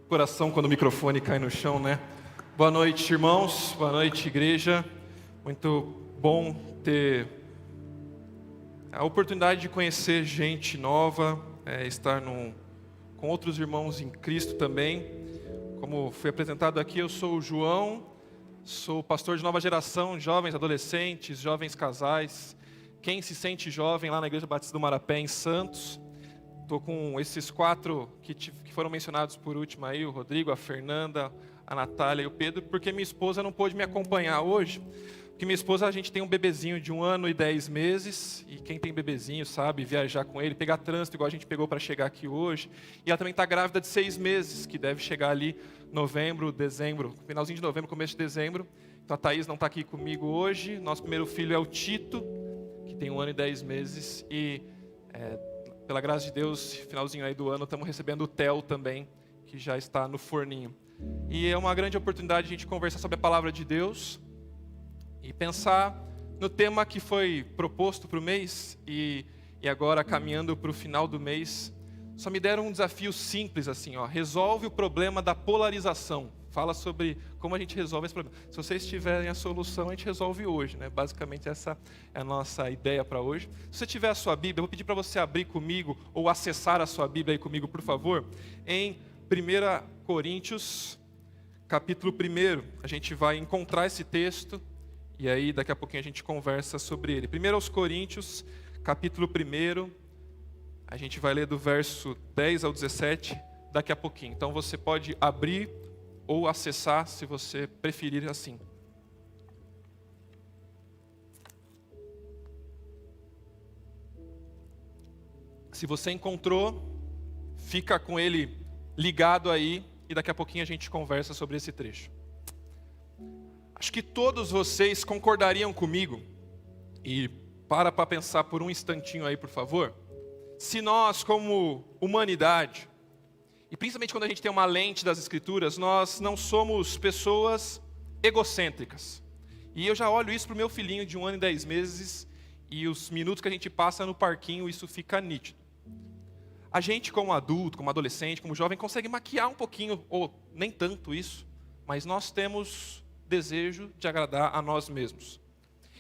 Coração quando o microfone cai no chão, né? Boa noite, irmãos. Boa noite, igreja. Muito bom ter a oportunidade de conhecer gente nova, estar com outros irmãos em Cristo também. Como foi apresentado aqui, eu sou o João, sou pastor de nova geração, jovens, adolescentes, jovens casais. Quem se sente jovem lá na Igreja Batista do Marapé, em Santos. Estou com esses 4 que foram mencionados por último aí, o Rodrigo, a Fernanda, a Natália e o Pedro, porque minha esposa não pôde me acompanhar hoje. Porque minha esposa, a gente tem um bebezinho de 1 ano e 10 meses, e quem tem bebezinho sabe viajar com ele, pegar trânsito igual a gente pegou para chegar aqui hoje. E ela também está grávida de 6 meses, que deve chegar ali novembro, dezembro, finalzinho de novembro, começo de dezembro. Então a Thaís não está aqui comigo hoje. Nosso primeiro filho é o Tito, que tem 1 ano e 10 meses, e pela graça de Deus, finalzinho aí do ano, estamos recebendo o Theo também, que já está no forninho. E é uma grande oportunidade de a gente conversar sobre a palavra de Deus e pensar no tema que foi proposto para o mês e agora caminhando para o final do mês. Só me deram um desafio simples assim, resolve o problema da polarização. Fala sobre como a gente resolve esse problema. Se vocês tiverem a solução, a gente resolve hoje, né? Basicamente essa é a nossa ideia para hoje. Se você tiver a sua Bíblia, eu vou pedir para você abrir comigo ou acessar a sua Bíblia aí comigo, por favor, em 1 Coríntios, capítulo 1. A gente vai encontrar esse texto e aí daqui a pouquinho a gente conversa sobre ele. 1 Coríntios, capítulo 1, a gente vai ler do verso 10 ao 17 daqui a pouquinho. Então você pode abrir ou acessar, se você preferir assim. Se você encontrou, fica com ele ligado aí e daqui a pouquinho a gente conversa sobre esse trecho. Acho que todos vocês concordariam comigo, e para pensar por um instantinho aí, por favor, se nós como humanidade, e principalmente quando a gente tem uma lente das Escrituras, nós não somos pessoas egocêntricas. E eu já olho isso para o meu filhinho de 1 ano e 10 meses, e os minutos que a gente passa no parquinho, isso fica nítido. A gente como adulto, como adolescente, como jovem, consegue maquiar um pouquinho, ou nem tanto isso, mas nós temos desejo de agradar a nós mesmos.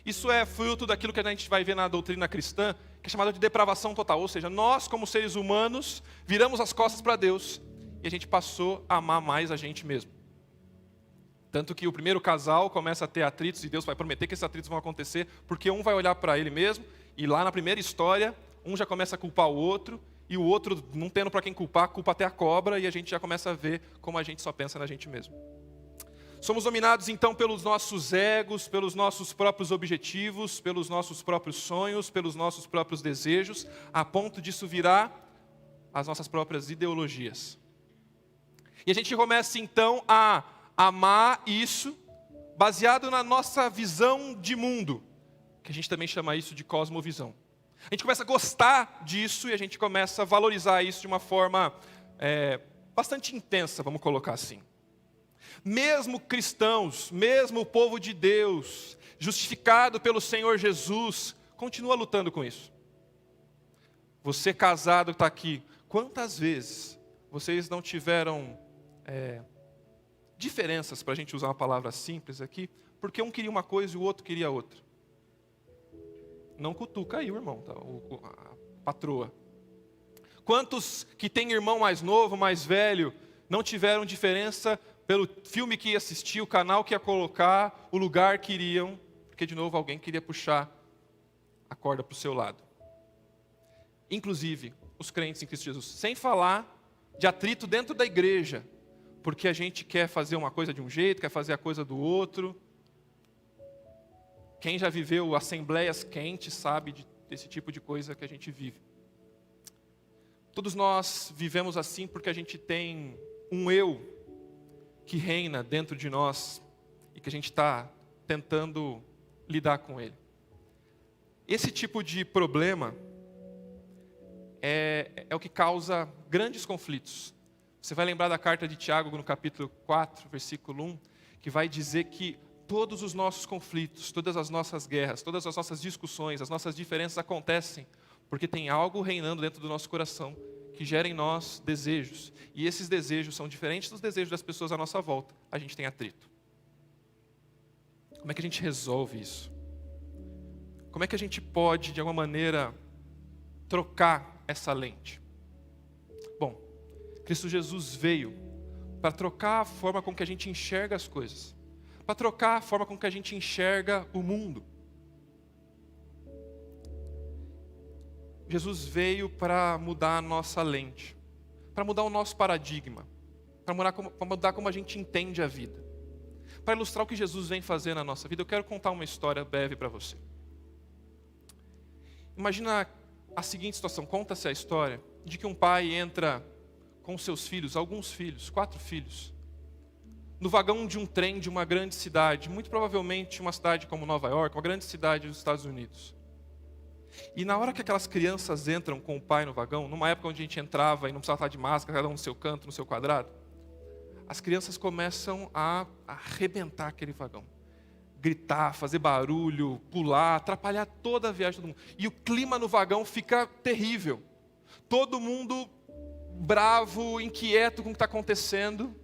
Isso é fruto daquilo que a gente vai ver na doutrina cristã, que é chamada de depravação total. Ou seja, nós como seres humanos viramos as costas para Deus e a gente passou a amar mais a gente mesmo. Tanto que o primeiro casal começa a ter atritos e Deus vai prometer que esses atritos vão acontecer porque um vai olhar para ele mesmo e lá na primeira história, um já começa a culpar o outro e o outro, não tendo para quem culpar, culpa até a cobra e a gente já começa a ver como a gente só pensa na gente mesmo. Somos dominados então pelos nossos egos, pelos nossos próprios objetivos, pelos nossos próprios sonhos, pelos nossos próprios desejos, a ponto disso virar as nossas próprias ideologias. E a gente começa então a amar isso, baseado na nossa visão de mundo, que a gente também chama isso de cosmovisão. A gente começa a gostar disso e a gente começa a valorizar isso de uma forma bastante intensa, vamos colocar assim. Mesmo cristãos, mesmo o povo de Deus, justificado pelo Senhor Jesus, continua lutando com isso. Você casado que está aqui, quantas vezes vocês não tiveram diferenças, para a gente usar uma palavra simples aqui, porque um queria uma coisa e o outro queria outra? Não cutuca aí o irmão, tá? A patroa. Quantos que têm irmão mais novo, mais velho, não tiveram diferença pelo filme que ia assistir, o canal que ia colocar, o lugar que iriam, porque de novo alguém queria puxar a corda para o seu lado. Inclusive, os crentes em Cristo Jesus. Sem falar de atrito dentro da igreja, porque a gente quer fazer uma coisa de um jeito, quer fazer a coisa do outro. Quem já viveu assembleias quentes sabe desse tipo de coisa que a gente vive. Todos nós vivemos assim porque a gente tem um eu que reina dentro de nós e que a gente está tentando lidar com ele. Esse tipo de problema é o que causa grandes conflitos. Você vai lembrar da carta de Tiago no capítulo 4, versículo 1, que vai dizer que todos os nossos conflitos, todas as nossas guerras, todas as nossas discussões, as nossas diferenças acontecem porque tem algo reinando dentro do nosso coração que gera em nós desejos. E esses desejos são diferentes dos desejos das pessoas à nossa volta. A gente tem atrito. Como é que a gente resolve isso? Como é que a gente pode, de alguma maneira, trocar essa lente? Bom, Cristo Jesus veio para trocar a forma com que a gente enxerga as coisas. Para trocar a forma com que a gente enxerga o mundo. Jesus veio para mudar a nossa lente, para mudar o nosso paradigma, para mudar como a gente entende a vida. Para ilustrar o que Jesus vem fazer na nossa vida, eu quero contar uma história breve para você. Imagina a seguinte situação, conta-se a história de que um pai entra com seus filhos, alguns filhos, 4 filhos, no vagão de um trem de uma grande cidade, muito provavelmente uma cidade como Nova York, uma grande cidade dos Estados Unidos. E na hora que aquelas crianças entram com o pai no vagão, numa época onde a gente entrava e não precisava estar de máscara, cada um no seu canto, no seu quadrado, as crianças começam a arrebentar aquele vagão. Gritar, fazer barulho, pular, atrapalhar toda a viagem do mundo. E o clima no vagão fica terrível. Todo mundo bravo, inquieto com o que está acontecendo.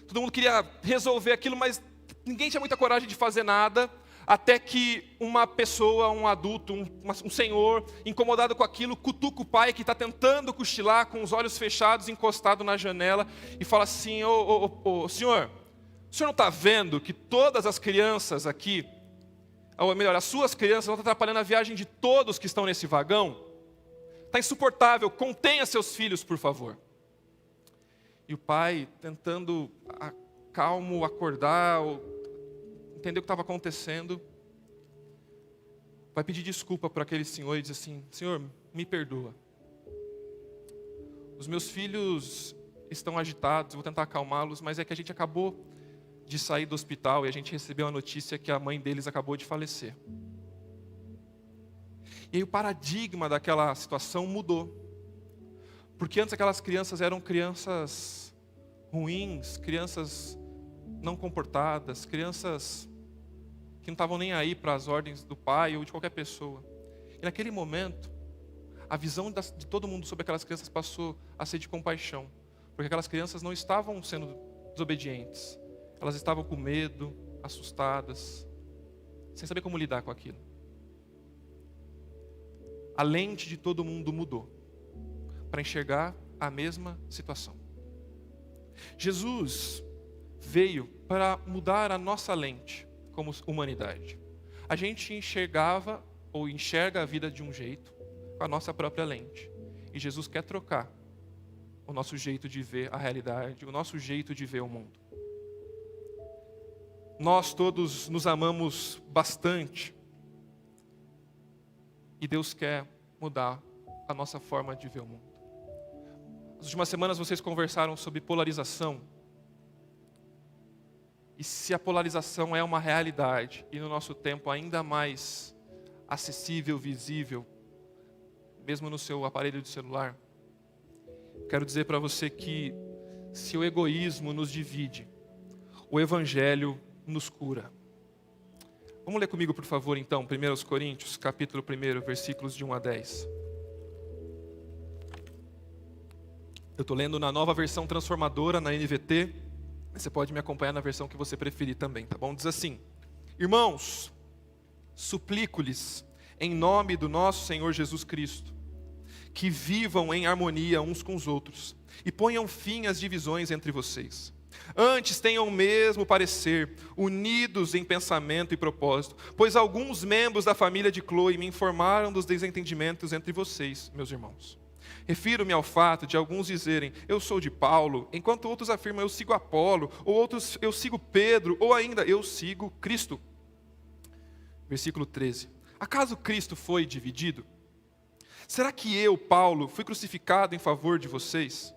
Todo mundo queria resolver aquilo, mas ninguém tinha muita coragem de fazer nada. Até que uma pessoa, um adulto, um senhor, incomodado com aquilo, cutuca o pai que está tentando cochilar com os olhos fechados, encostado na janela, e fala assim, senhor, o senhor não está vendo que todas as crianças aqui, ou melhor, as suas crianças, estão atrapalhando a viagem de todos que estão nesse vagão? Está insuportável, contenha seus filhos, por favor. E o pai, tentando calmo, acordar, entender o que estava acontecendo, vai pedir desculpa para aquele senhor e diz assim, Senhor, me perdoa. Os meus filhos estão agitados, vou tentar acalmá-los, mas é que a gente acabou de sair do hospital e a gente recebeu a notícia que a mãe deles acabou de falecer. E aí o paradigma daquela situação mudou. Porque antes aquelas crianças eram crianças ruins, crianças não comportadas, crianças que não estavam nem aí para as ordens do pai ou de qualquer pessoa. E naquele momento, a visão de todo mundo sobre aquelas crianças passou a ser de compaixão. Porque aquelas crianças não estavam sendo desobedientes. Elas estavam com medo, assustadas, sem saber como lidar com aquilo. A lente de todo mundo mudou para enxergar a mesma situação. Jesus veio para mudar a nossa lente como humanidade. A gente enxergava ou enxerga a vida de um jeito com a nossa própria lente. E Jesus quer trocar o nosso jeito de ver a realidade, o nosso jeito de ver o mundo. Nós todos nos amamos bastante. E Deus quer mudar a nossa forma de ver o mundo. Nas últimas semanas vocês conversaram sobre polarização. E se a polarização é uma realidade, e no nosso tempo ainda mais acessível, visível, mesmo no seu aparelho de celular, quero dizer para você que se o egoísmo nos divide, o Evangelho nos cura. Vamos ler comigo, por favor, então, 1 Coríntios, capítulo 1, versículos de 1 a 10. Eu estou lendo na nova versão transformadora, na NVT. Você pode me acompanhar na versão que você preferir também, tá bom? Diz assim: Irmãos, suplico-lhes, em nome do nosso Senhor Jesus Cristo, que vivam em harmonia uns com os outros e ponham fim às divisões entre vocês. Antes tenham o mesmo parecer, unidos em pensamento e propósito, pois alguns membros da família de Cloe me informaram dos desentendimentos entre vocês, meus irmãos. Refiro-me ao fato de alguns dizerem, eu sou de Paulo, enquanto outros afirmam, eu sigo Apolo, ou outros, eu sigo Pedro, ou ainda, eu sigo Cristo. Versículo 13. Acaso Cristo foi dividido? Será que eu, Paulo, fui crucificado em favor de vocês?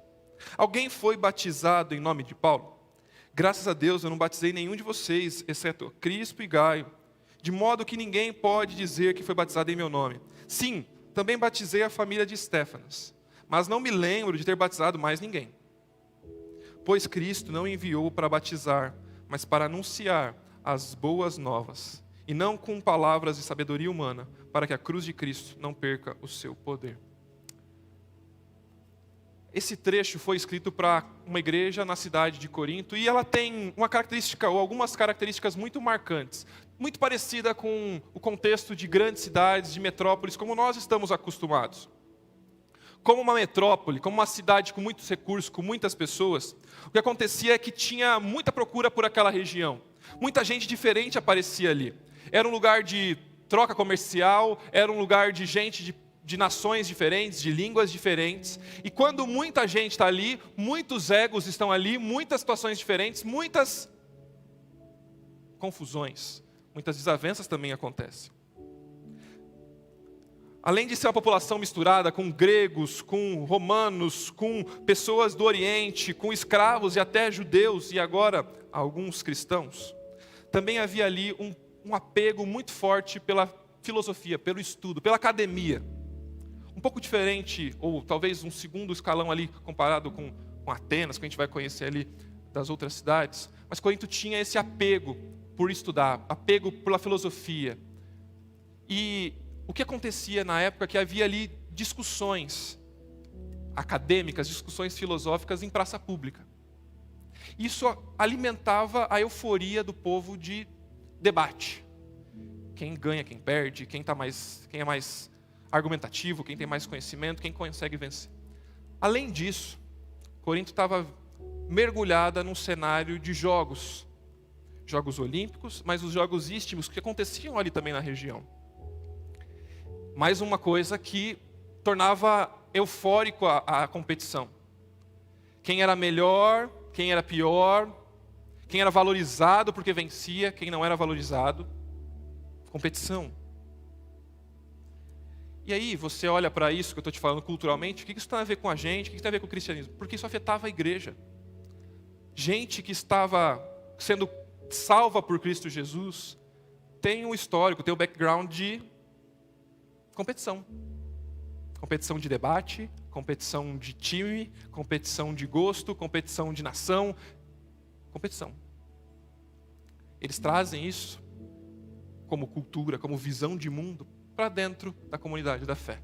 Alguém foi batizado em nome de Paulo? Graças a Deus eu não batizei nenhum de vocês, exceto Crispo e Gaio, de modo que ninguém pode dizer que foi batizado em meu nome. Sim, também batizei a família de Estéfanas, mas não me lembro de ter batizado mais ninguém. Pois Cristo não enviou para batizar, mas para anunciar as boas novas, e não com palavras de sabedoria humana, para que a cruz de Cristo não perca o seu poder. esse trecho foi escrito para uma igreja na cidade de Corinto e ela tem uma característica, ou algumas características muito marcantes, muito parecida com o contexto de grandes cidades, de metrópoles, como nós estamos acostumados. Como uma metrópole, como uma cidade com muitos recursos, com muitas pessoas, o que acontecia é que tinha muita procura por aquela região. Muita gente diferente aparecia ali. Era um lugar de troca comercial, era um lugar de gente de nações diferentes, de línguas diferentes. E quando muita gente está ali, muitos egos estão ali, muitas situações diferentes, muitas confusões, muitas desavenças também acontecem. Além de ser uma população misturada com gregos, com romanos, com pessoas do Oriente, com escravos e até judeus, e agora alguns cristãos, também havia ali um apego muito forte pela filosofia, pelo estudo, pela academia. Um pouco diferente, ou talvez um segundo escalão ali, comparado com Atenas, que a gente vai conhecer ali das outras cidades. Mas Corinto tinha esse apego por estudar, apego pela filosofia. E o que acontecia na época é que havia ali discussões acadêmicas, discussões filosóficas em praça pública. Isso alimentava a euforia do povo de debate. Quem ganha, quem perde, quem é mais argumentativo, quem tem mais conhecimento, quem consegue vencer. Além disso, Corinto estava mergulhada num cenário de jogos olímpicos, mas os jogos istmos que aconteciam ali também na região. Mais uma coisa que tornava eufórico a competição. Quem era melhor, quem era pior, quem era valorizado porque vencia, quem não era valorizado. Competição. E aí você olha para isso que eu estou te falando culturalmente, o que isso tem a ver com a gente, o que tem a ver com o cristianismo? Porque isso afetava a igreja. Gente que estava sendo salva por Cristo Jesus tem um histórico, tem um background de competição. Competição de debate, competição de time, competição de gosto, competição de nação. Competição. Eles trazem isso como cultura, como visão de mundo, para dentro da comunidade da fé.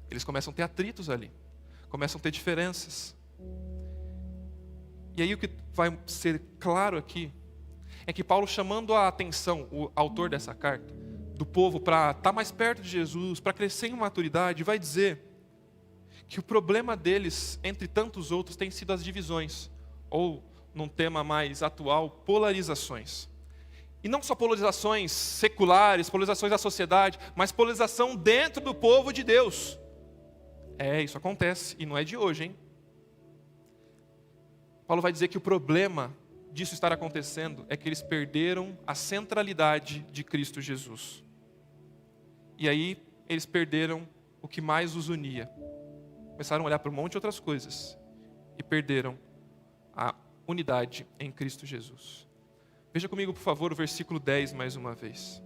Eles começam a ter atritos ali, começam a ter diferenças. E aí o que vai ser claro aqui é que Paulo, chamando a atenção, o autor dessa carta, do povo para estar mais perto de Jesus, para crescer em maturidade, vai dizer que o problema deles, entre tantos outros, tem sido as divisões, ou, num tema mais atual, polarizações. E não só polarizações seculares, polarizações da sociedade, mas polarização dentro do povo de Deus. Isso acontece, e não é de hoje, hein? Paulo vai dizer que o problema disso estar acontecendo é que eles perderam a centralidade de Cristo Jesus. E aí, eles perderam o que mais os unia. Começaram a olhar para um monte de outras coisas e perderam a unidade em Cristo Jesus. Veja comigo, por favor, o versículo 10 mais uma vez.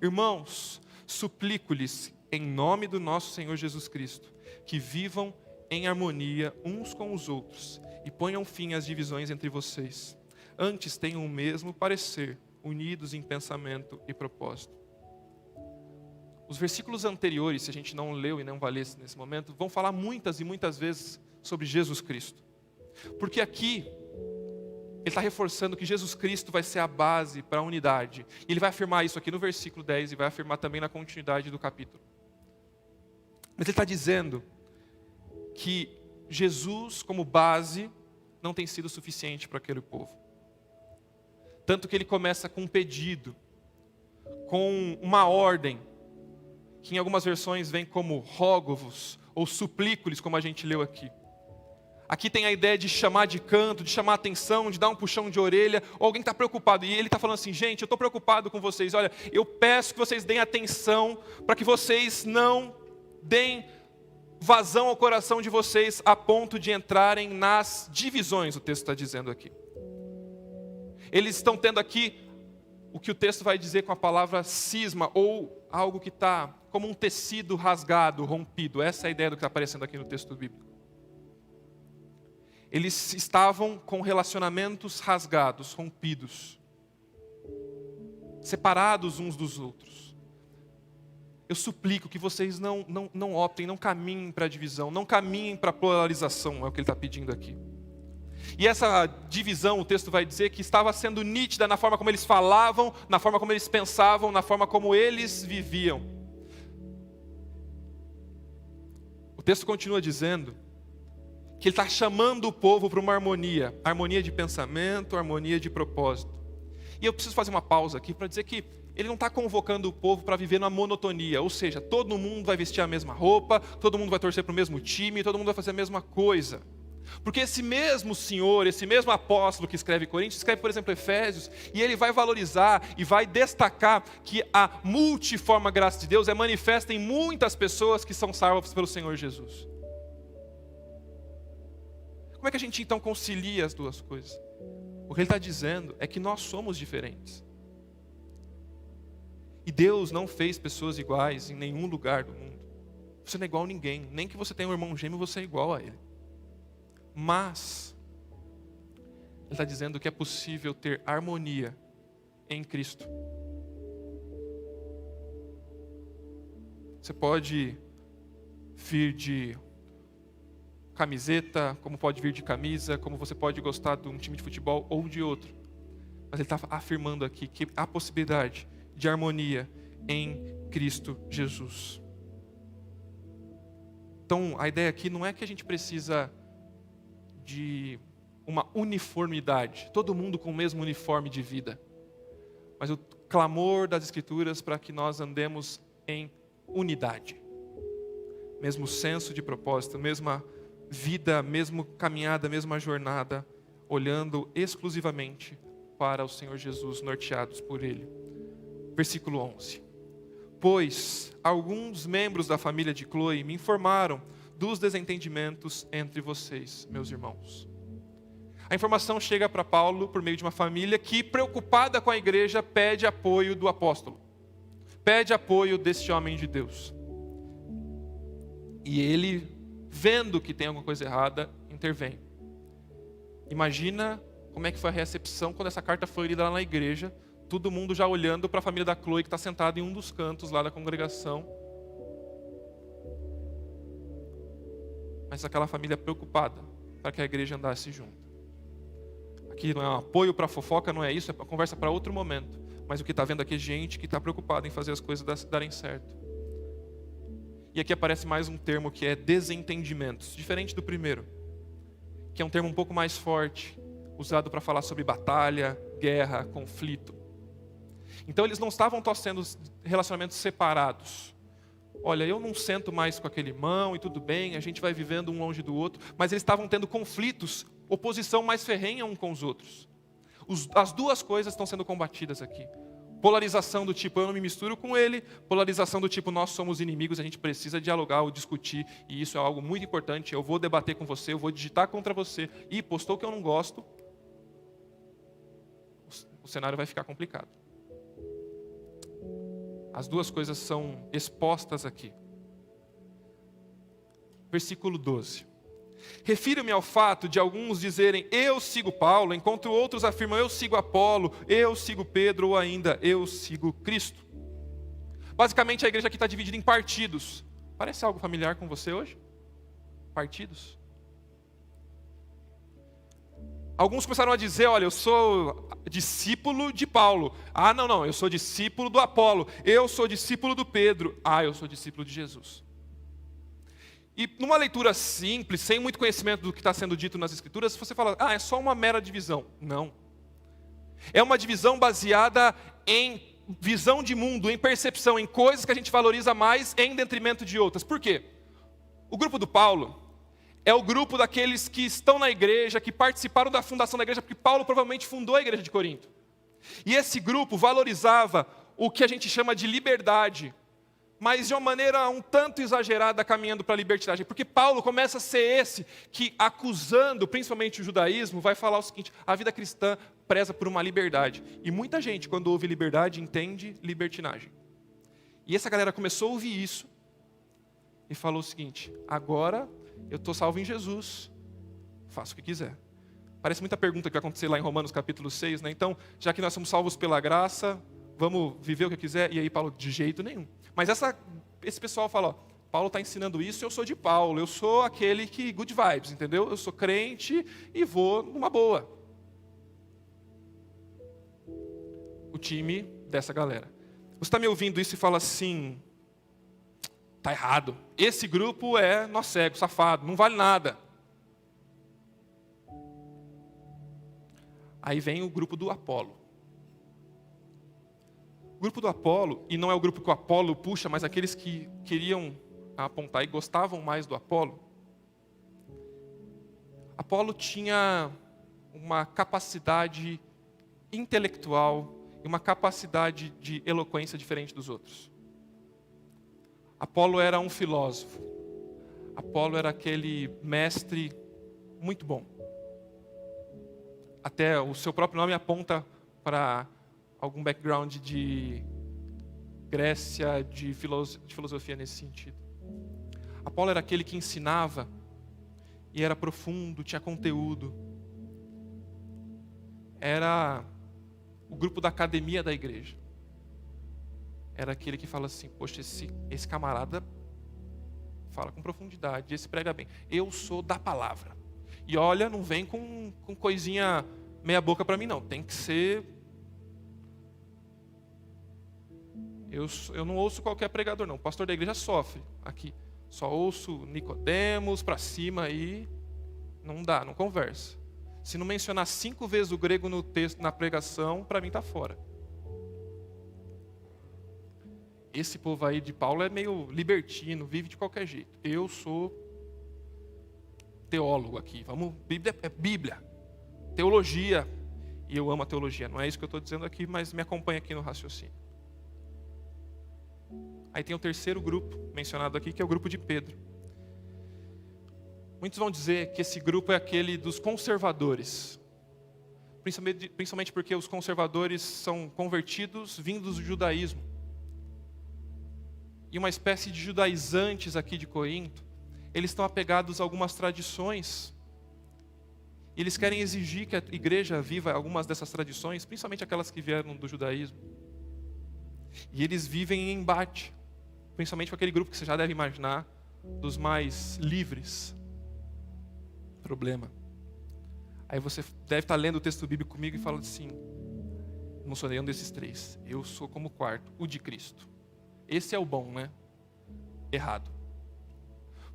Irmãos, suplico-lhes, em nome do nosso Senhor Jesus Cristo, que vivam em harmonia uns com os outros e ponham fim às divisões entre vocês. Antes tenham o mesmo parecer, unidos em pensamento e propósito. Os versículos anteriores, se a gente não leu e não vai ler nesse momento, vão falar muitas e muitas vezes sobre Jesus Cristo. Porque aqui, ele está reforçando que Jesus Cristo vai ser a base para a unidade. E ele vai afirmar isso aqui no versículo 10 e vai afirmar também na continuidade do capítulo. Mas ele está dizendo que Jesus, como base, não tem sido suficiente para aquele povo. Tanto que ele começa com um pedido, com uma ordem, que em algumas versões vem como rogo-vos, ou suplico-lhes, como a gente leu aqui. Aqui tem a ideia de chamar de canto, de chamar atenção, de dar um puxão de orelha, ou alguém está preocupado. E ele está falando assim, gente, eu estou preocupado com vocês. Olha, eu peço que vocês deem atenção, para que vocês não deem vazão ao coração de vocês, a ponto de entrarem nas divisões, o texto está dizendo aqui. Eles estão tendo aqui o que o texto vai dizer com a palavra cisma, ou algo que está como um tecido rasgado, rompido. Essa é a ideia do que está aparecendo aqui no texto bíblico. Eles estavam com relacionamentos rasgados, rompidos, separados uns dos outros. eu suplico que vocês não optem, não caminhem para a divisão, não caminhem para a polarização, é o que ele está pedindo aqui. E essa divisão, o texto vai dizer que estava sendo nítida na forma como eles falavam, na forma como eles pensavam, na forma como eles viviam. O texto continua dizendo que ele está chamando o povo para uma harmonia de pensamento, harmonia de propósito. E eu preciso fazer uma pausa aqui para dizer que ele não está convocando o povo para viver numa monotonia, ou seja, todo mundo vai vestir a mesma roupa, todo mundo vai torcer para o mesmo time, todo mundo vai fazer a mesma coisa. Porque esse mesmo Senhor, esse mesmo apóstolo que escreve Coríntios, escreve, por exemplo, Efésios, e ele vai valorizar e vai destacar que a multiforme graça de Deus é manifesta em muitas pessoas que são salvas pelo Senhor Jesus. Como é que a gente então concilia as duas coisas? O que ele está dizendo é que nós somos diferentes. E Deus não fez pessoas iguais em nenhum lugar do mundo. Você não é igual a ninguém, nem que você tenha um irmão gêmeo, você é igual a ele. Mas ele está dizendo que é possível ter harmonia em Cristo. Você pode vir de camiseta, como pode vir de camisa, como você pode gostar de um time de futebol ou de outro. Mas ele está afirmando aqui que há possibilidade de harmonia em Cristo Jesus. Então, a ideia aqui não é que a gente precisa de uma uniformidade, todo mundo com o mesmo uniforme de vida, mas o clamor das Escrituras para que nós andemos em unidade, mesmo senso de propósito, mesma vida, mesma caminhada, mesma jornada, olhando exclusivamente para o Senhor Jesus, norteados por Ele. Versículo 11. Pois alguns membros da família de Cloe me informaram dos desentendimentos entre vocês, meus irmãos. A informação chega para Paulo por meio de uma família que, preocupada com a igreja, pede apoio do apóstolo. Pede apoio deste homem de Deus. E ele, vendo que tem alguma coisa errada, intervém. Imagina como é que foi a recepção quando essa carta foi lida lá na igreja, todo mundo já olhando para a família da Cloe que está sentada em um dos cantos lá da congregação. Mas aquela família preocupada para que a igreja andasse junto. Aqui não é um apoio para fofoca, não é isso, é uma conversa para outro momento. Mas o que está vendo aqui é gente que está preocupada em fazer as coisas darem certo. E aqui aparece mais um termo que é desentendimentos, diferente do primeiro, que é um termo um pouco mais forte, usado para falar sobre batalha, guerra, conflito. Então eles não estavam tendo relacionamentos separados. Olha, eu não sento mais com aquele irmão e tudo bem, a gente vai vivendo um longe do outro, mas eles estavam tendo conflitos, oposição mais ferrenha um com os outros. As duas coisas estão sendo combatidas aqui. Polarização do tipo, eu não me misturo com ele, polarização do tipo, nós somos inimigos, a gente precisa dialogar ou discutir, e isso é algo muito importante, eu vou debater com você, eu vou digitar contra você, e postou que eu não gosto, o cenário vai ficar complicado. As duas coisas são expostas aqui. Versículo 12. Refiro-me ao fato de alguns dizerem, eu sigo Paulo, enquanto outros afirmam, eu sigo Apolo, eu sigo Pedro, ou ainda, eu sigo Cristo. Basicamente, a igreja aqui está dividida em partidos. Parece algo familiar com você hoje? Partidos. Alguns começaram a dizer, olha, eu sou discípulo de Paulo. Ah, não, eu sou discípulo do Apolo. Eu sou discípulo do Pedro. Ah, eu sou discípulo de Jesus. E numa leitura simples, sem muito conhecimento do que está sendo dito nas Escrituras, você fala, é só uma mera divisão. Não. É uma divisão baseada em visão de mundo, em percepção, em coisas que a gente valoriza mais em detrimento de outras. Por quê? O grupo do Paulo é o grupo daqueles que estão na igreja, que participaram da fundação da igreja, porque Paulo provavelmente fundou a igreja de Corinto. E esse grupo valorizava o que a gente chama de liberdade, mas de uma maneira um tanto exagerada, caminhando para a libertinagem. Porque Paulo começa a ser esse que, acusando principalmente o judaísmo, vai falar o seguinte, a vida cristã preza por uma liberdade. E muita gente, quando ouve liberdade, entende libertinagem. E essa galera começou a ouvir isso e falou o seguinte, agora eu estou salvo em Jesus, faço o que quiser. Parece muita pergunta que vai acontecer lá em Romanos capítulo 6, né? Então, já que nós somos salvos pela graça, vamos viver o que quiser. E aí Paulo, de jeito nenhum. Mas esse pessoal fala, ó, Paulo está ensinando isso, eu sou de Paulo, eu sou aquele que, good vibes, entendeu? Eu sou crente e vou numa boa. O time dessa galera. Você está me ouvindo isso e fala assim, tá errado. Esse grupo é nó cego, safado, não vale nada. Aí vem o grupo do Apolo. O grupo do Apolo, e não é o grupo que o Apolo puxa, mas aqueles que queriam apontar e gostavam mais do Apolo. Apolo tinha uma capacidade intelectual e uma capacidade de eloquência diferente dos outros. Apolo era um filósofo. Apolo era aquele mestre muito bom. Até o seu próprio nome aponta para algum background de Grécia, de filosofia nesse sentido. Apolo era aquele que ensinava e era profundo, tinha conteúdo. Era o grupo da academia da igreja. Era aquele que fala assim, poxa, esse camarada fala com profundidade, esse prega bem. Eu sou da palavra. E olha, não vem com coisinha meia boca para mim não, tem que ser... Eu não ouço qualquer pregador não, o pastor da igreja sofre aqui. Só ouço Nicodemos para cima aí, não dá, não conversa. Se não mencionar 5 vezes o grego no texto, na pregação, para mim está fora. Esse povo aí de Paulo é meio libertino, vive de qualquer jeito. Eu sou teólogo aqui, vamos, Bíblia é Bíblia, teologia, e eu amo a teologia, não é isso que eu estou dizendo aqui, mas me acompanha aqui no raciocínio. Aí tem o terceiro grupo mencionado aqui, que é o grupo de Pedro. Muitos vão dizer que esse grupo é aquele dos conservadores. Principalmente porque os conservadores são convertidos vindos do judaísmo. E uma espécie de judaizantes aqui de Corinto, eles estão apegados a algumas tradições. E eles querem exigir que a igreja viva algumas dessas tradições, principalmente aquelas que vieram do judaísmo. E eles vivem em embate. Principalmente com aquele grupo que você já deve imaginar, dos mais livres. Problema. Aí você deve estar lendo o texto bíblico comigo e falando assim, não sou nenhum desses 3, eu sou como o quarto, o de Cristo. Esse é o bom, né? Errado.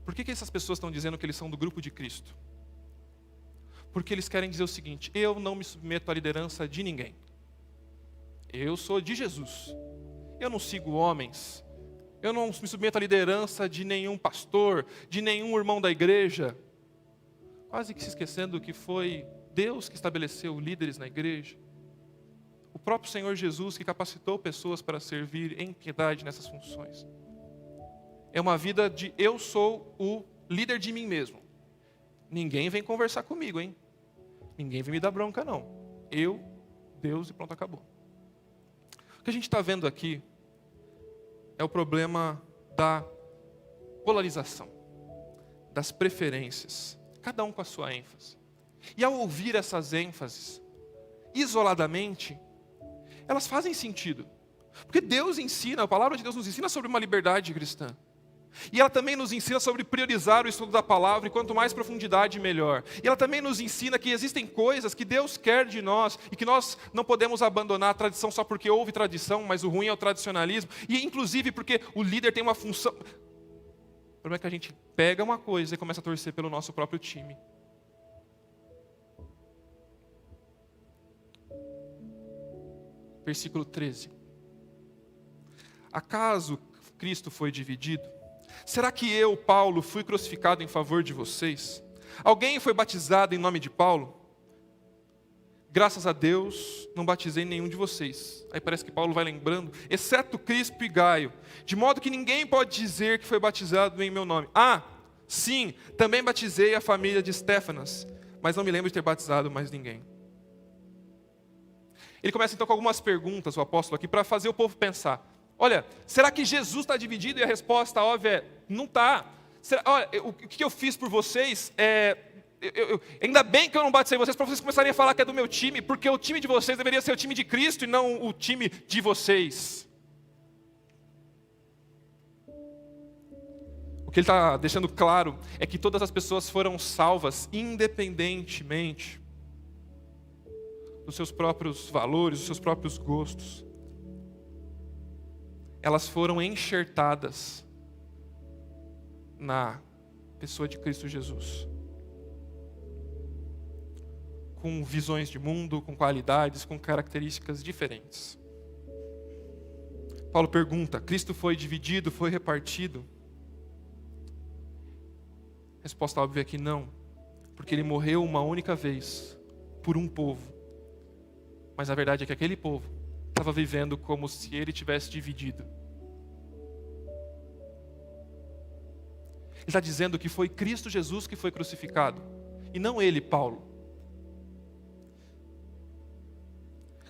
Por que essas pessoas estão dizendo que eles são do grupo de Cristo? Porque eles querem dizer o seguinte, eu não me submeto à liderança de ninguém. Eu sou de Jesus. Eu não sigo homens. Eu não me submeto à liderança de nenhum pastor, de nenhum irmão da igreja. Quase que se esquecendo que foi Deus que estabeleceu líderes na igreja. O próprio Senhor Jesus que capacitou pessoas para servir em piedade nessas funções. É uma vida de eu sou o líder de mim mesmo. Ninguém vem conversar comigo, hein? Ninguém vem me dar bronca, não. Eu, Deus e pronto, acabou. O que a gente está vendo aqui é o problema da polarização, das preferências, cada um com a sua ênfase. E ao ouvir essas ênfases, isoladamente, elas fazem sentido. Porque Deus ensina, a palavra de Deus nos ensina sobre uma liberdade cristã. E ela também nos ensina sobre priorizar o estudo da palavra, e quanto mais profundidade, melhor. E ela também nos ensina que existem coisas que Deus quer de nós, e que nós não podemos abandonar a tradição só porque houve tradição, mas o ruim é o tradicionalismo. E inclusive porque o líder tem uma função... O problema é que a gente pega uma coisa e começa a torcer pelo nosso próprio time. Versículo 13. Acaso Cristo foi dividido? Será que eu, Paulo, fui crucificado em favor de vocês? Alguém foi batizado em nome de Paulo? Graças a Deus, não batizei nenhum de vocês. Aí parece que Paulo vai lembrando, exceto Crispo e Gaio, de modo que ninguém pode dizer que foi batizado em meu nome. Ah, sim, também batizei a família de Estéfanas, mas não me lembro de ter batizado mais ninguém. Ele começa então com algumas perguntas, o apóstolo aqui, para fazer o povo pensar. Olha, será que Jesus está dividido? E a resposta óbvia é, não está. Olha, o que eu fiz por vocês ainda bem que eu não batizei vocês, para vocês começarem a falar que é do meu time, porque o time de vocês deveria ser o time de Cristo e não o time de vocês. que ele está deixando claro é que todas as pessoas foram salvas independentemente dos seus próprios valores, dos seus próprios gostos. Elas foram enxertadas na pessoa de Cristo Jesus, com visões de mundo, com qualidades, com características diferentes. Paulo pergunta: Cristo foi dividido, foi repartido? Resposta óbvia é que não, porque ele morreu uma única vez por um povo. Mas a verdade é que aquele povo estava vivendo como se ele tivesse dividido. Ele está dizendo que foi Cristo Jesus que foi crucificado, e não ele, Paulo.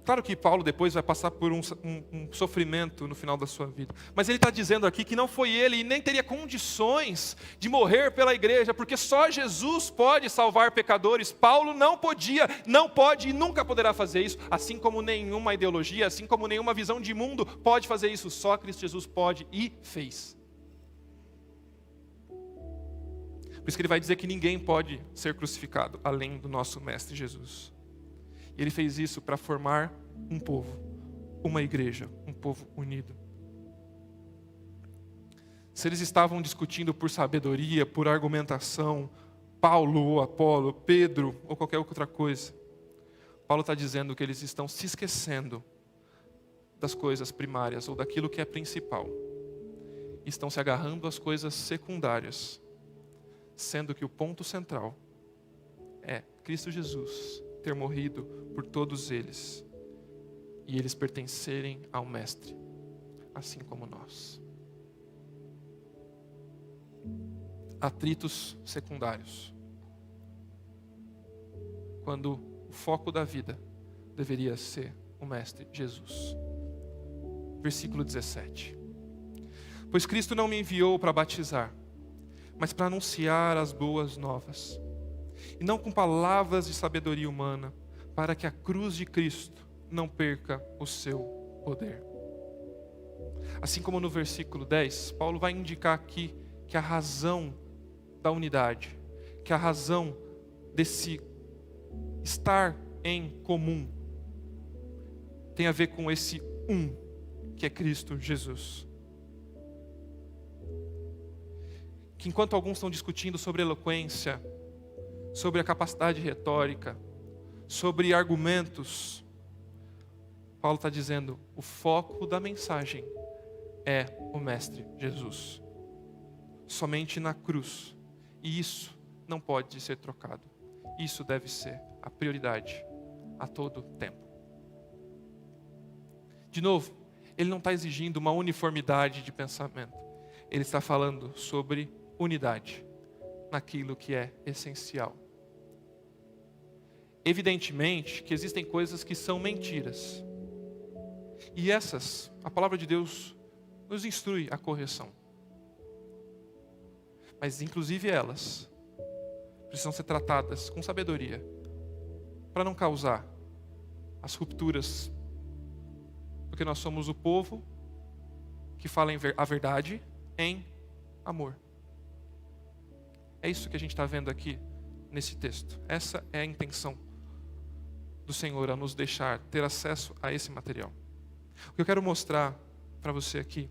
Claro que Paulo depois vai passar por um sofrimento no final da sua vida. Mas ele está dizendo aqui que não foi ele e nem teria condições de morrer pela igreja, porque só Jesus pode salvar pecadores. Paulo não podia, não pode e nunca poderá fazer isso. Assim como nenhuma ideologia, assim como nenhuma visão de mundo pode fazer isso. Só Cristo Jesus pode e fez. Por isso que ele vai dizer que ninguém pode ser crucificado além do nosso Mestre Jesus. E ele fez isso para formar um povo, uma igreja, um povo unido. Se eles estavam discutindo por sabedoria, por argumentação, Paulo ou Apolo, Pedro ou qualquer outra coisa, Paulo está dizendo que eles estão se esquecendo das coisas primárias ou daquilo que é principal. Estão se agarrando às coisas secundárias, sendo que o ponto central é Cristo Jesus ter morrido por todos eles e eles pertencerem ao Mestre, assim como nós. Atritos secundários, quando o foco da vida deveria ser o Mestre Jesus. Versículo 17. Pois Cristo não me enviou para batizar, mas para anunciar as boas novas, e não com palavras de sabedoria humana, para que a cruz de Cristo não perca o seu poder. Assim como no versículo 10, Paulo vai indicar aqui que a razão da unidade, que a razão desse estar em comum, tem a ver com esse que é Cristo Jesus. Que enquanto alguns estão discutindo sobre eloquência, sobre a capacidade retórica, sobre argumentos, Paulo está dizendo, o foco da mensagem é o Mestre Jesus. Somente na cruz. E isso não pode ser trocado. Isso deve ser a prioridade a todo tempo. De novo, ele não está exigindo uma uniformidade de pensamento. Ele está falando sobre unidade naquilo que é essencial. Evidentemente que existem coisas que são mentiras. E essas, a palavra de Deus nos instrui à correção. Mas inclusive elas precisam ser tratadas com sabedoria, para não causar as rupturas. Porque nós somos o povo que fala a verdade em amor. É isso que a gente está vendo aqui nesse texto. Essa é a intenção do Senhor a nos deixar ter acesso a esse material. O que eu quero mostrar para você aqui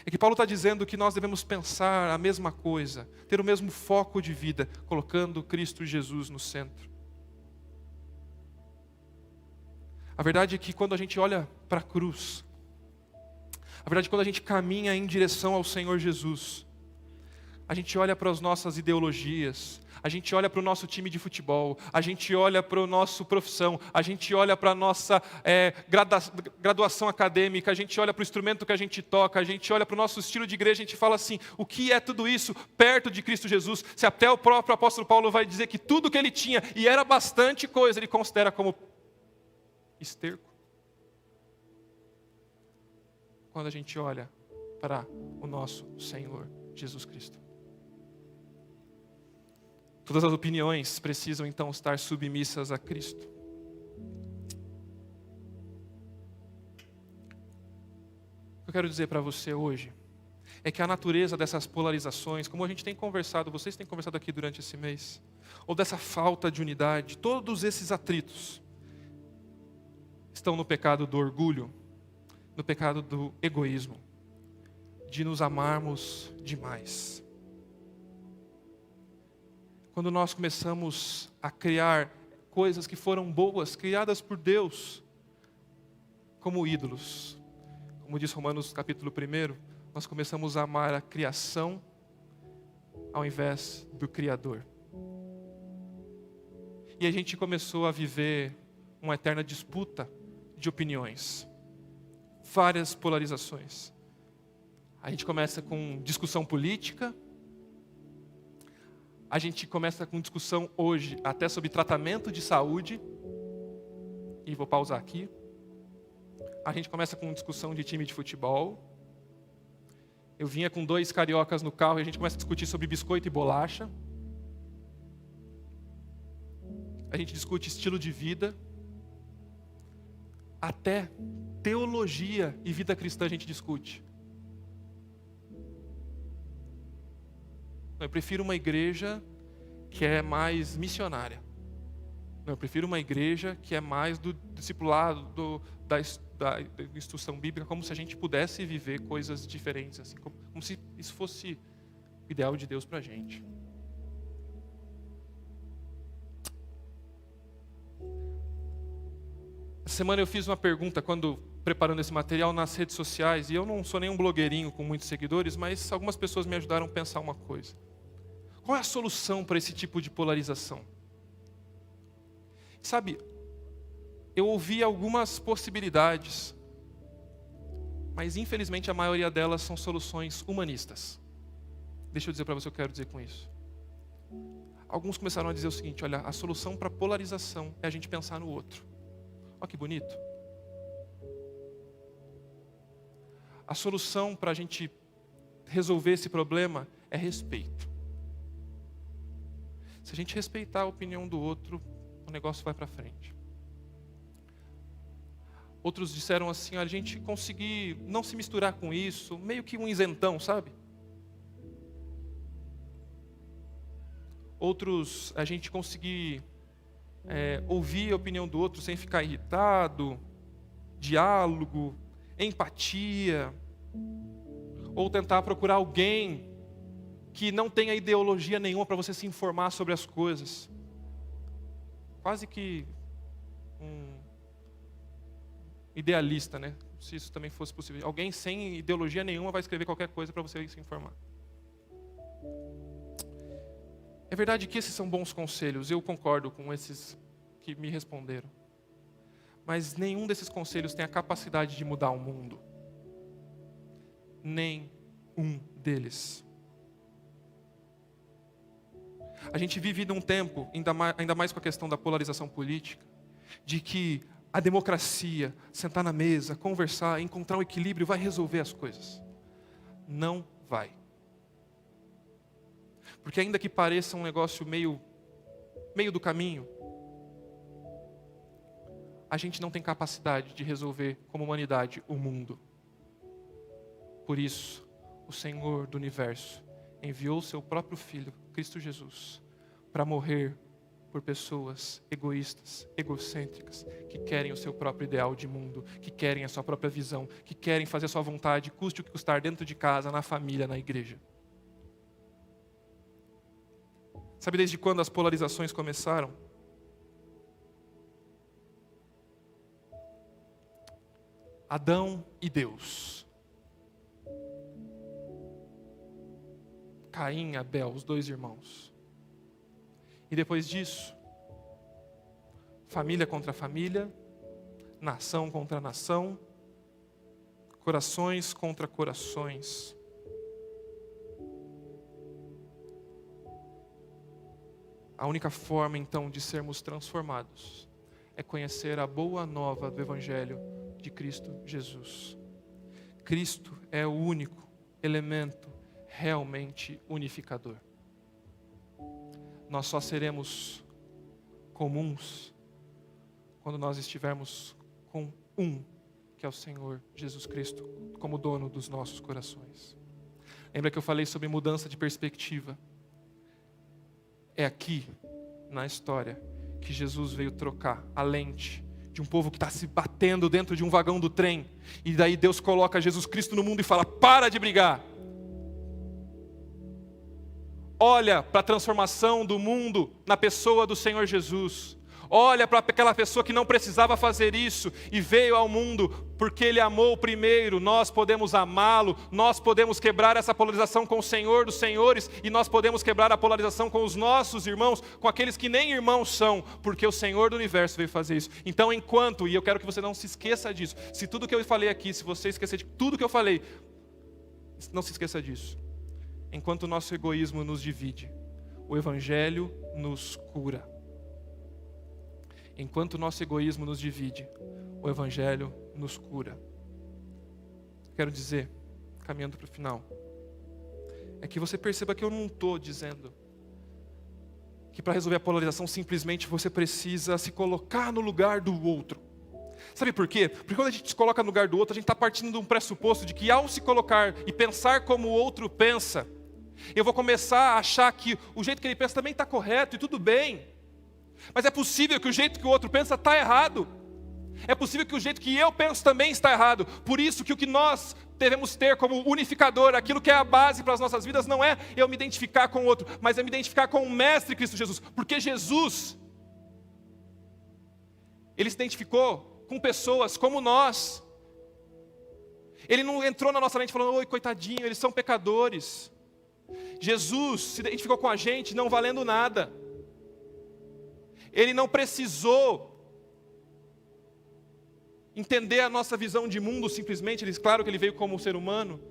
é que Paulo está dizendo que nós devemos pensar a mesma coisa, ter o mesmo foco de vida, colocando Cristo Jesus no centro. A verdade é que quando a gente olha para a cruz, a verdade é que quando a gente caminha em direção ao Senhor Jesus, a gente olha para as nossas ideologias, a gente olha para o nosso time de futebol, a gente olha para a nossa profissão, a gente olha para a nossa graduação acadêmica, a gente olha para o instrumento que a gente toca, a gente olha para o nosso estilo de igreja, a gente fala assim, o que é tudo isso perto de Cristo Jesus? Se até o próprio apóstolo Paulo vai dizer que tudo que ele tinha, e era bastante coisa, ele considera como esterco. Quando a gente olha para o nosso Senhor Jesus Cristo. Todas as opiniões precisam então estar submissas a Cristo. O que eu quero dizer para você hoje é que a natureza dessas polarizações, como a gente tem conversado, vocês têm conversado aqui durante esse mês, ou dessa falta de unidade, todos esses atritos estão no pecado do orgulho, no pecado do egoísmo, de nos amarmos demais. Quando nós começamos a criar coisas que foram boas, criadas por Deus, como ídolos, como diz Romanos capítulo 1, nós começamos a amar a criação ao invés do Criador. E a gente começou a viver uma eterna disputa de opiniões, várias polarizações. A gente começa com discussão política, a gente começa com discussão hoje até sobre tratamento de saúde, e vou pausar aqui. A gente começa com discussão de time de futebol. Eu vinha com 2 cariocas no carro e a gente começa a discutir sobre biscoito e bolacha. A gente discute estilo de vida. Até teologia e vida cristã a gente discute. Eu prefiro uma igreja que é mais missionária. Eu prefiro uma igreja que é mais do discipulado, da instrução bíblica, como se a gente pudesse viver coisas diferentes, assim, como se isso fosse o ideal de Deus para a gente. Essa semana eu fiz uma pergunta quando preparando esse material nas redes sociais, e eu não sou nenhum blogueirinho com muitos seguidores, mas algumas pessoas me ajudaram a pensar uma coisa. Qual é a solução para esse tipo de polarização? Sabe, eu ouvi algumas possibilidades, mas infelizmente a maioria delas são soluções humanistas. Deixa eu dizer para você o que eu quero dizer com isso. Alguns começaram a dizer o seguinte: olha, a solução para a polarização é a gente pensar no outro. Olha que bonito. A solução para a gente resolver esse problema é respeito. Se a gente respeitar a opinião do outro, o negócio vai para frente. Outros disseram assim: a gente conseguir não se misturar com isso, meio que um isentão, sabe? Outros, a gente conseguir ouvir a opinião do outro sem ficar irritado, diálogo, empatia, ou tentar procurar alguém que não tenha ideologia nenhuma para você se informar sobre as coisas. Quase que um idealista, né? Se isso também fosse possível. Alguém sem ideologia nenhuma vai escrever qualquer coisa para você se informar. É verdade que esses são bons conselhos, eu concordo com esses que me responderam. Mas nenhum desses conselhos tem a capacidade de mudar o mundo. Nem um deles. A gente vive num tempo, ainda mais com a questão da polarização política, de que a democracia, sentar na mesa, conversar, encontrar um equilíbrio vai resolver as coisas. Não vai. Porque ainda que pareça um negócio meio do caminho, a gente não tem capacidade de resolver como humanidade o mundo. Por isso, o Senhor do universo enviou o seu próprio Filho, Cristo Jesus, para morrer por pessoas egoístas, egocêntricas, que querem o seu próprio ideal de mundo, que querem a sua própria visão, que querem fazer a sua vontade, custe o que custar, dentro de casa, na família, na igreja. Sabe desde quando as polarizações começaram? Adão e Deus. Caim e Abel, os 2 irmãos. E depois disso, família contra família, nação contra nação, corações contra corações. A única forma, então, de sermos transformados é conhecer a boa nova do Evangelho de Cristo Jesus. Cristo é o único elemento realmente unificador. Nós só seremos comuns quando nós estivermos com um, que é o Senhor Jesus Cristo, como dono dos nossos corações. Lembra que eu falei sobre mudança de perspectiva? É aqui, na história, que Jesus veio trocar a lente de um povo que está se batendo dentro de um vagão do trem. E daí Deus coloca Jesus Cristo no mundo e fala: para de brigar. Olha para a transformação do mundo na pessoa do Senhor Jesus. Olha para aquela pessoa que não precisava fazer isso e veio ao mundo porque Ele amou primeiro. Nós podemos amá-lo, nós podemos quebrar essa polarização com o Senhor dos Senhores e nós podemos quebrar a polarização com os nossos irmãos, com aqueles que nem irmãos são, porque o Senhor do Universo veio fazer isso. Então, enquanto, e eu quero que você não se esqueça disso, se tudo que eu falei aqui, se você esquecer de tudo que eu falei, não se esqueça disso. Enquanto o nosso egoísmo nos divide, o Evangelho nos cura. Enquanto o nosso egoísmo nos divide, o Evangelho nos cura. Quero dizer, caminhando para o final, é que você perceba que eu não estou dizendo que para resolver a polarização simplesmente você precisa se colocar no lugar do outro. Sabe por quê? Porque quando a gente se coloca no lugar do outro, a gente está partindo de um pressuposto de que ao se colocar e pensar como o outro pensa, eu vou começar a achar que o jeito que ele pensa também está correto e tudo bem. Mas é possível que o jeito que o outro pensa está errado. É possível que o jeito que eu penso também está errado. Por isso que o que nós devemos ter como unificador, aquilo que é a base para as nossas vidas, não é eu me identificar com o outro, mas é me identificar com o Mestre Cristo Jesus. Porque Jesus, Ele se identificou com pessoas como nós. Ele não entrou na nossa mente falando: oi, coitadinho, eles são pecadores. Jesus se identificou com a gente não valendo nada. Ele não precisou entender a nossa visão de mundo simplesmente, claro que ele veio como ser humano,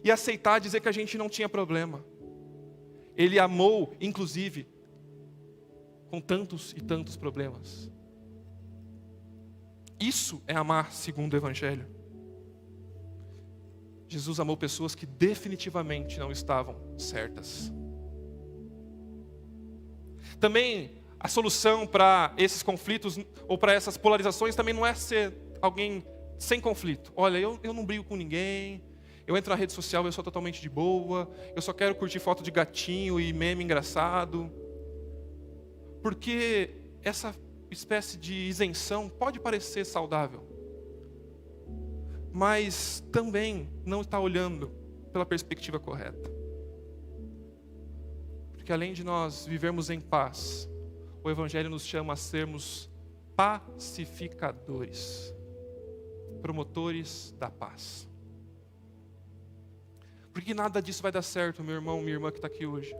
e aceitar dizer que a gente não tinha problema. Ele amou, inclusive, com tantos e tantos problemas. Isso é amar segundo o Evangelho. Jesus amou pessoas que definitivamente não estavam certas. Também a solução para esses conflitos ou para essas polarizações também não é ser alguém sem conflito. Olha, eu não brigo com ninguém, eu entro na rede social, eu sou totalmente de boa, eu só quero curtir foto de gatinho e meme engraçado. Porque essa espécie de isenção pode parecer saudável, mas também não está olhando pela perspectiva correta. Porque além de nós vivermos em paz, o Evangelho nos chama a sermos pacificadores, promotores da paz. Porque nada disso vai dar certo, meu irmão, minha irmã que está aqui hoje.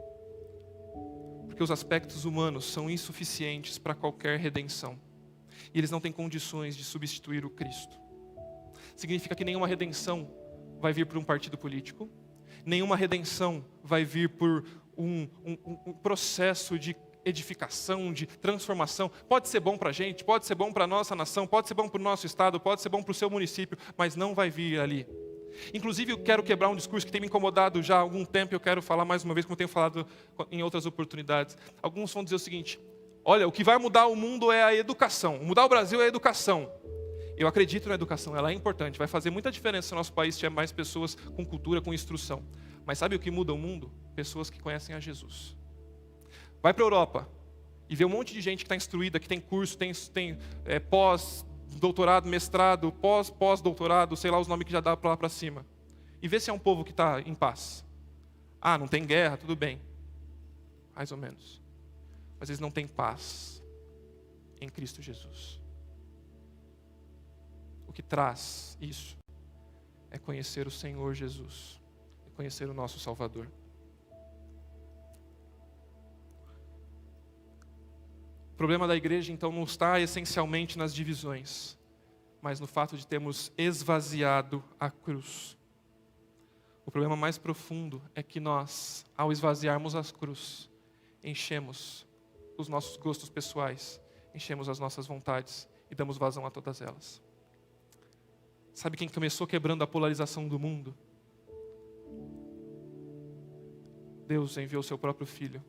Porque os aspectos humanos são insuficientes para qualquer redenção. E eles não têm condições de substituir o Cristo. Significa que nenhuma redenção vai vir por um partido político, nenhuma redenção vai vir por um processo de edificação, de transformação. Pode ser bom para a gente, pode ser bom para a nossa nação, pode ser bom para o nosso estado, pode ser bom para o seu município, mas não vai vir ali. Inclusive eu quero quebrar um discurso que tem me incomodado já há algum tempo, e eu quero falar mais uma vez, como eu tenho falado em outras oportunidades. Alguns vão dizer o seguinte: olha, o que vai mudar o mundo é a educação, mudar o Brasil é a educação. Eu acredito na educação, ela é importante, vai fazer muita diferença se o nosso país tiver mais pessoas com cultura, com instrução. Mas sabe o que muda o mundo? Pessoas que conhecem a Jesus. Vai para a Europa e vê um monte de gente que está instruída, que tem curso, tem pós-doutorado, mestrado, pós-doutorado, sei lá os nomes que já dá para lá para cima. E vê se é um povo que está em paz. Ah, não tem guerra, tudo bem. Mais ou menos. Mas eles não têm paz em Cristo Jesus. O que traz isso é conhecer o Senhor Jesus, é conhecer o nosso Salvador. O problema da igreja, então, não está essencialmente nas divisões, mas no fato de termos esvaziado a cruz. O problema mais profundo é que nós, ao esvaziarmos a cruz, enchemos os nossos gostos pessoais, enchemos as nossas vontades e damos vazão a todas elas. Sabe quem começou quebrando a polarização do mundo? Deus enviou seu próprio Filho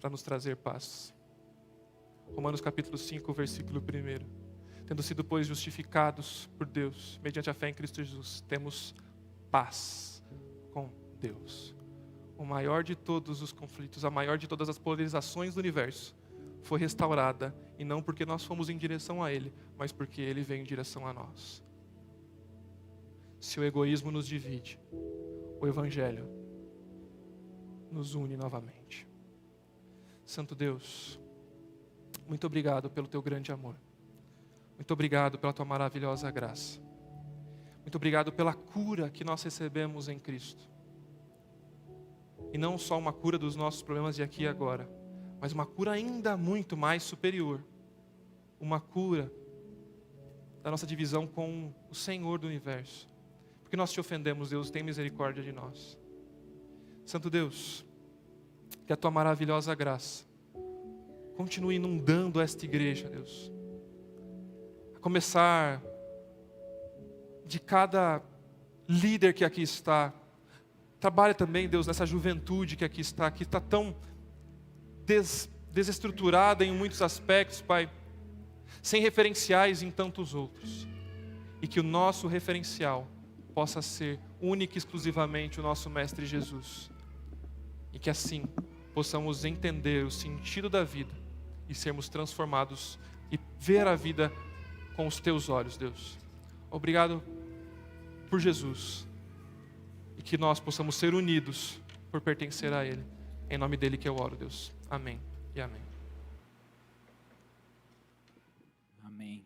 para nos trazer paz. Romanos capítulo 5, versículo 1. Tendo sido, pois, justificados por Deus, mediante a fé em Cristo Jesus, temos paz com Deus. O maior de todos os conflitos, a maior de todas as polarizações do universo, foi restaurada, e não porque nós fomos em direção a Ele, mas porque Ele veio em direção a nós. Se o egoísmo nos divide, o Evangelho nos une novamente. Santo Deus, muito obrigado pelo Teu grande amor. Muito obrigado pela Tua maravilhosa graça. Muito obrigado pela cura que nós recebemos em Cristo. E não só uma cura dos nossos problemas de aqui e agora, mas uma cura ainda muito mais superior. Uma cura da nossa divisão com o Senhor do universo. Porque nós te ofendemos, Deus, tem misericórdia de nós. Santo Deus, que a Tua maravilhosa graça continue inundando esta igreja, Deus. A começar de cada líder que aqui está. Trabalha também, Deus, nessa juventude que aqui está, que está tão desestruturada em muitos aspectos, Pai, sem referenciais em tantos outros. E que o nosso referencial possa ser único e exclusivamente o nosso Mestre Jesus. E que assim possamos entender o sentido da vida e sermos transformados e ver a vida com os Teus olhos, Deus. Obrigado por Jesus. E que nós possamos ser unidos por pertencer a Ele. Em nome dEle que eu oro, Deus. Amém e amém. Amém.